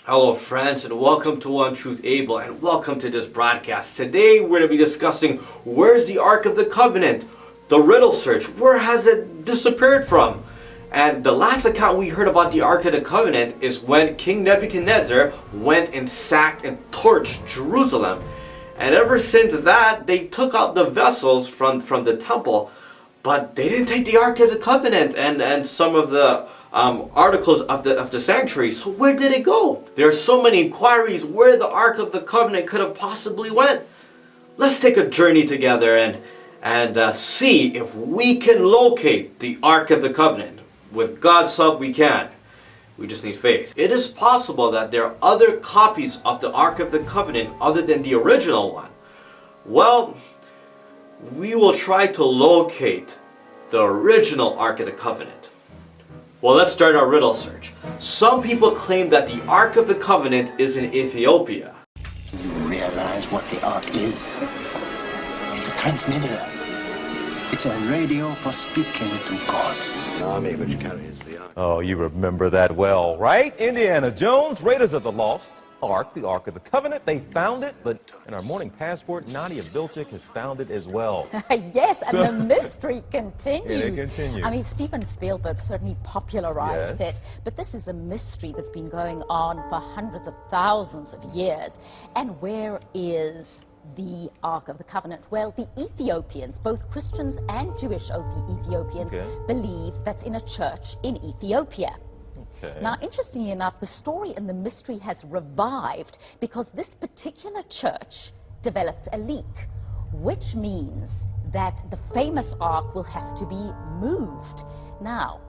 Hello friends, and welcome to One Truth Able, and welcome to this broadcast. Today we're going to be discussing where's the Ark of the Covenant, the Riddle search, where has it disappeared from? And the last account we heard about the Ark of the Covenant is when King Nebuchadnezzar went and sacked and torched Jerusalem. And ever since that, they took out the vessels from the temple, but they didn't take the Ark of the Covenant and some of the articles of the sanctuary. So where did it go? There are so many inquiries where the Ark of the Covenant could have possibly went. Let's take a journey together and see if we can locate the Ark of the Covenant. With God's help, we can. We just need faith. It is possible that there are other copies of the Ark of the Covenant other than the original one. Well, we will try to locate the original Ark of the Covenant. Well, let's start our riddle search. Some people claim that the Ark of the Covenant is in Ethiopia. You realize what the Ark is? It's a transmitter. It's a radio for speaking to God. An army which carries the Ark. Oh, you remember that well, right? Indiana Jones, Raiders of the Lost Ark, the Ark of the Covenant. They found it, but in our morning passport, Nadia Vilcek has found it as well. Yes, and the mystery continues. It continues. I mean, Steven Spielberg certainly popularized Yes. it, but this is a mystery that's been going on for hundreds of thousands of years. And where is the Ark of the Covenant? Well, the Ethiopians, both Christians and Jewish Ethiopians, believe that's in a church in Ethiopia. Okay. Now, interestingly enough, the story and the mystery has revived because this particular church developed a leak, which means that the famous ark will have to be moved. Now,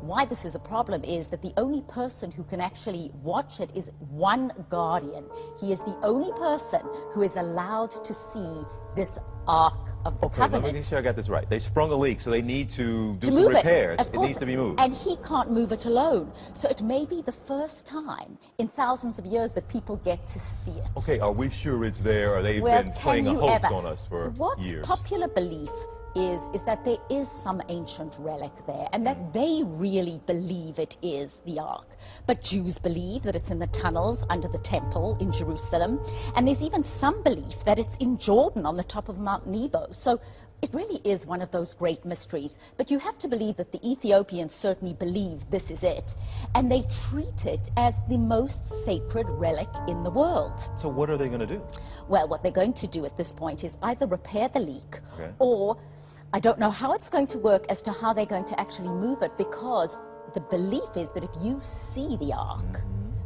why this is a problem is that the only person who can actually watch it is one guardian. He is the only person who is allowed to see this Ark of the Covenant. Let me make sure I got this right. They sprung a leak, so they need to do some move repairs. Of course, needs to be moved. And he can't move it alone. So it may be the first time in thousands of years that people get to see it. Okay, are we sure it's there, or they've Well, been can playing a you hoax ever? on us for What years? popular belief is that there is some ancient relic there and that they really believe it is the Ark. But Jews believe that it's in the tunnels under the temple in Jerusalem. And there's even some belief that it's in Jordan on the top of Mount Nebo. So it really is one of those great mysteries. But you have to believe that the Ethiopians certainly believe this is it. And they treat it as the most sacred relic in the world. So what are they going to do? Well, what they're going to do at this point is either repair the leak Okay. or I don't know how it's going to work as to how they're going to actually move it, because the belief is that if you see the Ark,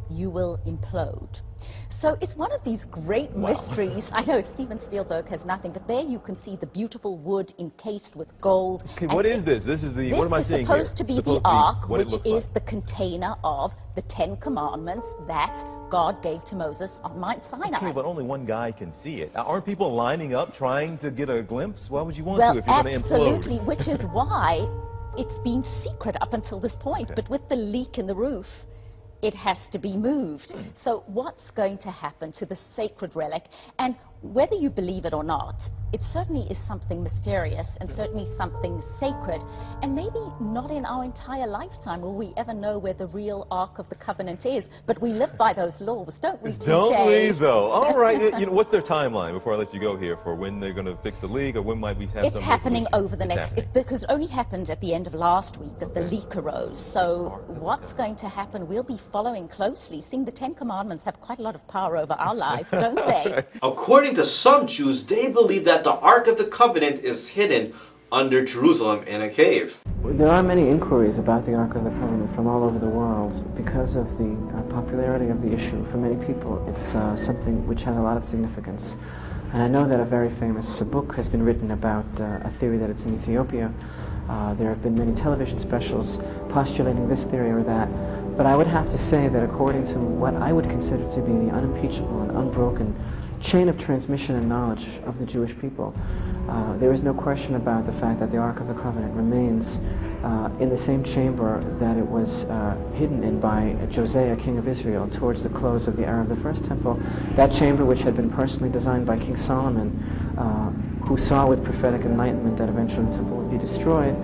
you will implode. So it's one of these great mysteries. I know Steven Spielberg has nothing, but there you can see the beautiful wood encased with gold. Okay, what is this? This is the, what am I This is seeing supposed to here? be Supposed the to be Ark, what it which looks is like. the container of the 10 Commandments that God gave to Moses on Mount Sinai. Okay, but only one guy can see it. Aren't people lining up trying to get a glimpse? Why would you want Well, to if you're going to implode? absolutely, which is why it's been secret up until this point. But with the leak in the roof, it has to be moved. So what's going to happen to the sacred relic? And whether you believe it or not, it certainly is something mysterious and certainly something sacred. And maybe not in our entire lifetime will we ever know where the real Ark of the Covenant is. But we live by those laws, don't we, TJ? Don't we, though? All right. You know, what's their timeline before I let you go here for when they're going to fix the leak, or when might we have It's some happening resolution? over the It's next, happening. because it only happened at the end of last week that the leak arose. So what's going to happen? We'll be following closely, seeing the 10 Commandments have quite a lot of power over our lives, don't they? According to some Jews, they believe that the Ark of the Covenant is hidden under Jerusalem in a cave. There are many inquiries about the Ark of the Covenant from all over the world because of the popularity of the issue. For many people, it's something which has a lot of significance. And I know that a very famous book has been written about a theory that it's in Ethiopia. There have been many television specials postulating this theory or that. But I would have to say that according to what I would consider to be the unimpeachable and unbroken chain of transmission and knowledge of the Jewish people, there is no question about the fact that the Ark of the Covenant remains in the same chamber that it was hidden in by Josiah, king of Israel, towards the close of the era of the First Temple. That chamber, which had been personally designed by King Solomon, who saw with prophetic enlightenment that eventually the temple would be destroyed,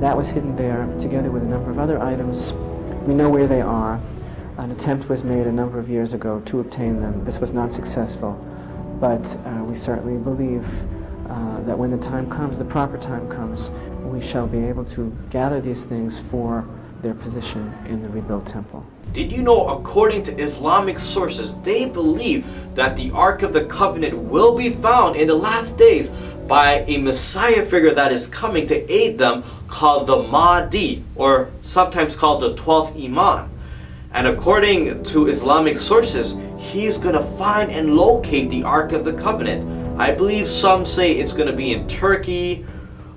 that was hidden there together with a number of other items. We know where they are. An attempt was made a number of years ago to obtain them. This was not successful, but we certainly believe that when the time comes, the proper time comes, we shall be able to gather these things for their position in the rebuilt temple. Did you know, according to Islamic sources, they believe that the Ark of the Covenant will be found in the last days by a Messiah figure that is coming to aid them, called the Mahdi, or sometimes called the 12th Imam. And according to Islamic sources, he's going to find and locate the Ark of the Covenant. I believe some say it's going to be in Turkey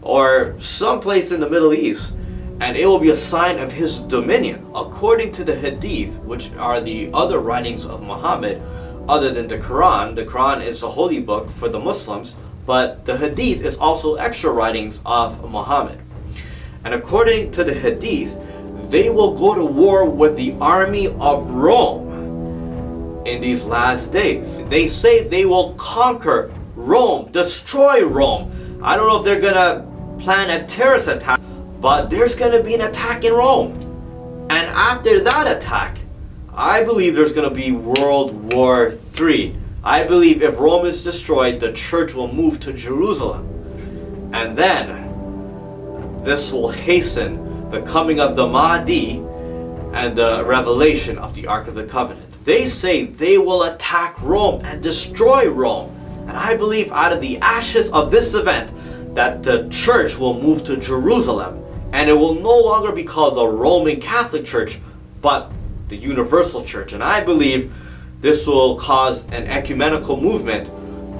or someplace in the Middle East, and it will be a sign of his dominion. According to the Hadith, which are the other writings of Muhammad, other than the Quran is the holy book for the Muslims, but the Hadith is also extra writings of Muhammad. And according to the Hadith, they will go to war with the army of Rome in these last days. They say they will conquer Rome, destroy Rome. I don't know if they're gonna plan a terrorist attack, but there's gonna be an attack in Rome. And after that attack, I believe there's gonna be World War III. I believe if Rome is destroyed, the church will move to Jerusalem. And then this will hasten the coming of the Mahdi and the revelation of the Ark of the Covenant. They say they will attack Rome and destroy Rome. And I believe out of the ashes of this event that the church will move to Jerusalem, and it will no longer be called the Roman Catholic Church, but the Universal Church. And I believe this will cause an ecumenical movement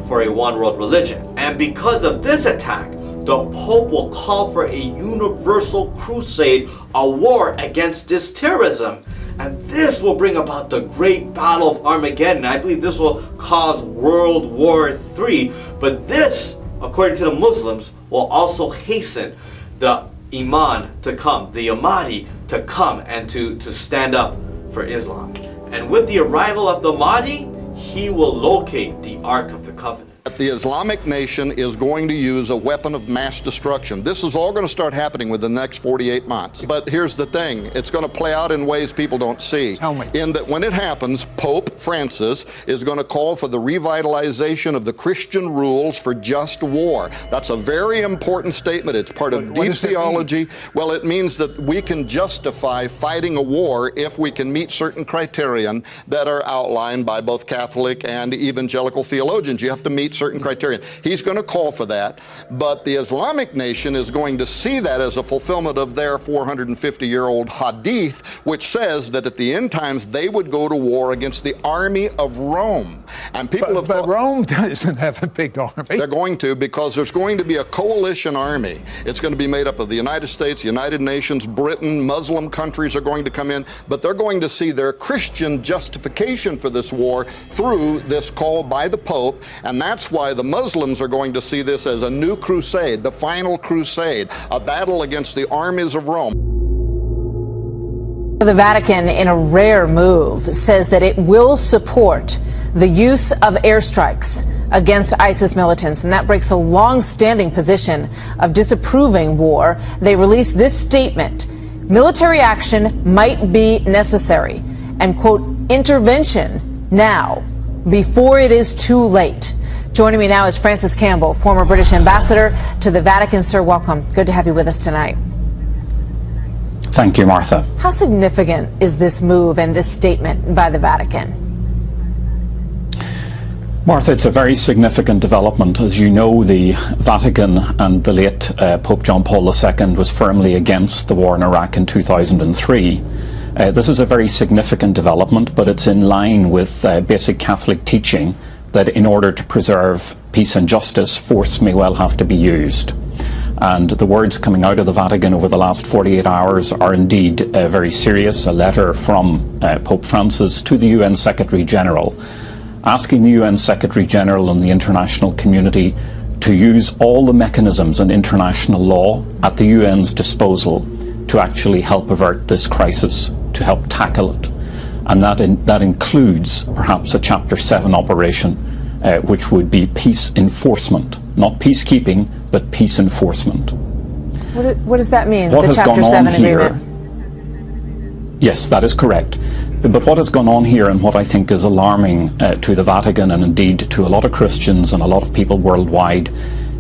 for a one world religion. And because of this attack, the Pope will call for a universal crusade, a war against this terrorism. And this will bring about the great battle of Armageddon. I believe this will cause World War III. But this, according to the Muslims, will also hasten the Imam to come, the Mahdi to come and to stand up for Islam. And with the arrival of the Mahdi, he will locate the Ark of the Covenant. The Islamic nation is going to use a weapon of mass destruction. This is all going to start happening within the next 48 months. But here's the thing, it's going to play out in ways people don't see. Tell me. In that when it happens, Pope Francis is going to call for the revitalization of the Christian rules for just war. That's a very important statement. It's part of deep theology. Well, it means that we can justify fighting a war if we can meet certain criterion that are outlined by both Catholic and evangelical theologians. You have to meet certain criterion. He's going to call for that, but the Islamic nation is going to see that as a fulfillment of their 450-year-old hadith, which says that at the end times they would go to war against the army of Rome. And people have thought, Rome doesn't have a big army. They're going to, because there's going to be a coalition army. It's going to be made up of the United States, United Nations, Britain, Muslim countries are going to come in, but they're going to see their Christian justification for this war through this call by the Pope, and that's why the Muslims are going to see this as a new crusade, the final crusade, a battle against the armies of Rome. The Vatican, in a rare move, says that it will support the use of airstrikes against ISIS militants, and that breaks a long-standing position of disapproving war. They released this statement: military action might be necessary, and, quote, intervention now, before it is too late. Joining me now is Francis Campbell, former British ambassador to the Vatican. Sir, welcome. Good to have you with us tonight. Thank you, Martha. How significant is this move and this statement by the Vatican? Martha, it's a very significant development. As you know, the Vatican and the late Pope John Paul II was firmly against the war in Iraq in 2003. This is a very significant development, but it's in line with basic Catholic teaching that in order to preserve peace and justice, force may well have to be used. And the words coming out of the Vatican over the last 48 hours are indeed very serious. A letter from Pope Francis to the UN Secretary General, asking the UN Secretary General and the international community to use all the mechanisms and international law at the UN's disposal to actually help avert this crisis, to help tackle it. And that includes perhaps a Chapter 7 operation, which would be peace enforcement, not peacekeeping, but peace enforcement. What does that mean, What the has Chapter gone on 7 here, agreement? yes, that is correct. But what has gone on here, and what I think is alarming to the Vatican and indeed to a lot of Christians and a lot of people worldwide,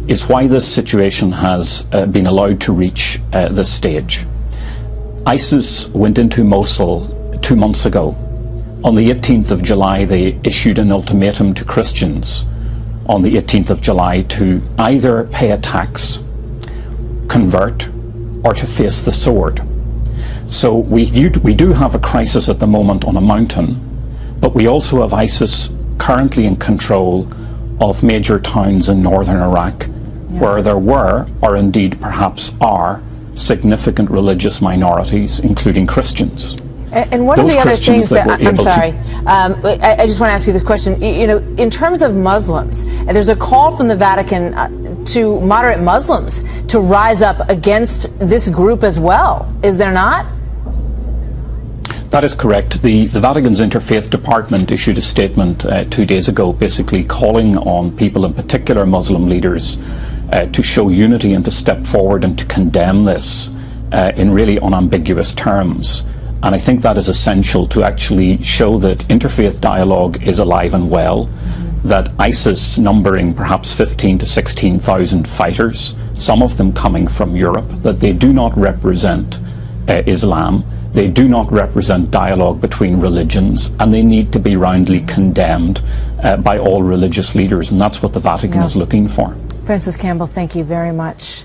is why this situation has been allowed to reach this stage. ISIS went into Mosul 2 months ago. On the 18th of July, they issued an ultimatum to Christians on the 18th of July to either pay a tax, convert, or to face the sword. So we do have a crisis at the moment on a mountain, but we also have ISIS currently in control of major towns in northern Iraq, where there were, or indeed perhaps are, significant religious minorities, including Christians. And one of the other things that I'm sorry, I just want to ask you this question. You know, in terms of Muslims, there's a call from the Vatican to moderate Muslims to rise up against this group as well. Is there not? That is correct. The Vatican's Interfaith Department issued a statement 2 days ago, basically calling on people, in particular Muslim leaders, to show unity and to step forward and to condemn this in really unambiguous terms. And I think that is essential to actually show that interfaith dialogue is alive and well, that ISIS, numbering perhaps 15 to 16,000 fighters, some of them coming from Europe, that they do not represent Islam, they do not represent dialogue between religions, and they need to be roundly condemned by all religious leaders, and that's what the Vatican is looking for. Francis Campbell, thank you very much.